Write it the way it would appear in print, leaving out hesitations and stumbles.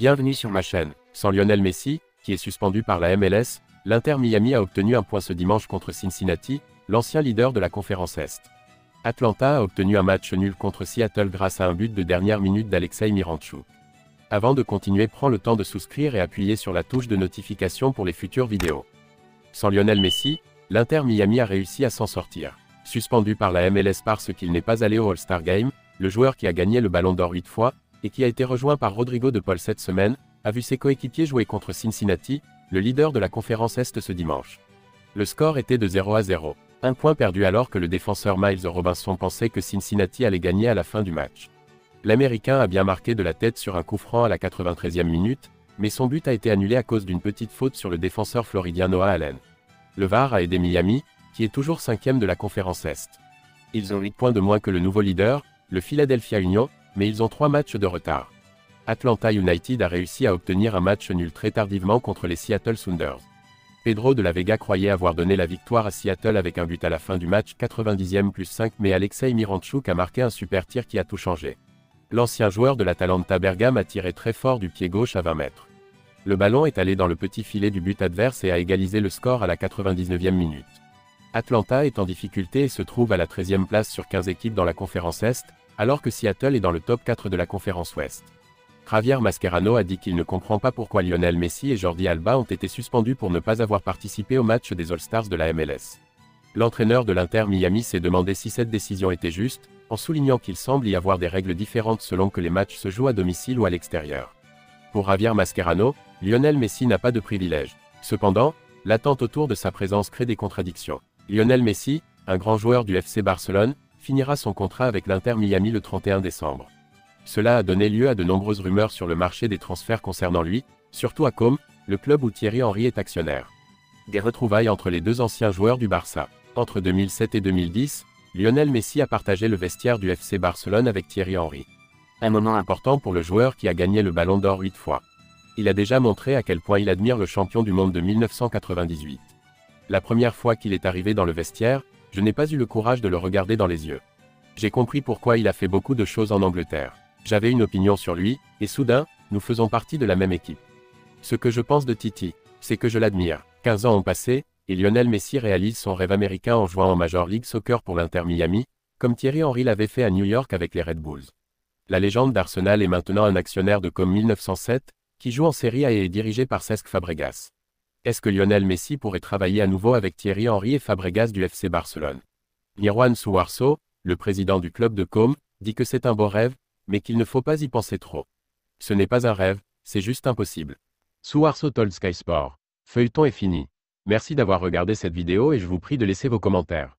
Bienvenue sur ma chaîne. Sans Lionel Messi, qui est suspendu par la MLS, l'Inter Miami a obtenu un point ce dimanche contre Cincinnati, l'ancien leader de la conférence Est. Atlanta a obtenu un match nul contre Seattle grâce à un but de dernière minute d'Alexei Miranchuk. Avant de continuer, prends le temps de souscrire et appuyer sur la touche de notification pour les futures vidéos. Sans Lionel Messi, l'Inter Miami a réussi à s'en sortir. Suspendu par la MLS parce qu'il n'est pas allé au All-Star Game, le joueur qui a gagné le Ballon d'Or 8 fois, et qui a été rejoint par Rodrigo de Paul cette semaine, a vu ses coéquipiers jouer contre Cincinnati, le leader de la conférence Est ce dimanche. Le score était de 0-0. Un point perdu alors que le défenseur Miles Robinson pensait que Cincinnati allait gagner à la fin du match. L'Américain a bien marqué de la tête sur un coup franc à la 93e minute, mais son but a été annulé à cause d'une petite faute sur le défenseur floridien Noah Allen. Le VAR a aidé Miami, qui est toujours 5e de la conférence Est. Ils ont 8 points de moins que le nouveau leader, le Philadelphia Union, mais ils ont 3 matchs de retard. Atlanta United a réussi à obtenir un match nul très tardivement contre les Seattle Sounders. Pedro de la Vega croyait avoir donné la victoire à Seattle avec un but à la fin du match 90e plus 5, mais Alexei Miranchuk a marqué un super tir qui a tout changé. L'ancien joueur de l'Atalanta Bergame a tiré très fort du pied gauche à 20 mètres. Le ballon est allé dans le petit filet du but adverse et a égalisé le score à la 99e minute. Atlanta est en difficulté et se trouve à la 13e place sur 15 équipes dans la conférence Est, alors que Seattle est dans le top 4 de la conférence Ouest. Javier Mascherano a dit qu'il ne comprend pas pourquoi Lionel Messi et Jordi Alba ont été suspendus pour ne pas avoir participé au match des All-Stars de la MLS. L'entraîneur de l'Inter Miami s'est demandé si cette décision était juste, en soulignant qu'il semble y avoir des règles différentes selon que les matchs se jouent à domicile ou à l'extérieur. Pour Javier Mascherano, Lionel Messi n'a pas de privilège. Cependant, l'attente autour de sa présence crée des contradictions. Lionel Messi, un grand joueur du FC Barcelone, finira son contrat avec l'Inter Miami le 31 décembre. Cela a donné lieu à de nombreuses rumeurs sur le marché des transferts concernant lui, surtout à Com, le club où Thierry Henry est actionnaire. Des retrouvailles entre les deux anciens joueurs du Barça. Entre 2007 et 2010, Lionel Messi a partagé le vestiaire du FC Barcelone avec Thierry Henry. Un moment important pour le joueur qui a gagné le Ballon d'Or 8 fois. Il a déjà montré à quel point il admire le champion du monde de 1998. La première fois qu'il est arrivé dans le vestiaire, je n'ai pas eu le courage de le regarder dans les yeux. J'ai compris pourquoi il a fait beaucoup de choses en Angleterre. J'avais une opinion sur lui, et soudain, nous faisons partie de la même équipe. Ce que je pense de Titi, c'est que je l'admire. 15 ans ont passé, et Lionel Messi réalise son rêve américain en jouant en Major League Soccer pour l'Inter Miami, comme Thierry Henry l'avait fait à New York avec les Red Bulls. La légende d'Arsenal est maintenant un actionnaire de Com 1907, qui joue en Serie A et est dirigé par Cesc Fabregas. Est-ce que Lionel Messi pourrait travailler à nouveau avec Thierry Henry et Fabregas du FC Barcelone? Mirwan Suwarso, le président du club de Com, dit que c'est un beau rêve, mais qu'il ne faut pas y penser trop. Ce n'est pas un rêve, c'est juste impossible. Suwarso told Sky Sport. Feuilleton est fini. Merci d'avoir regardé cette vidéo et je vous prie de laisser vos commentaires.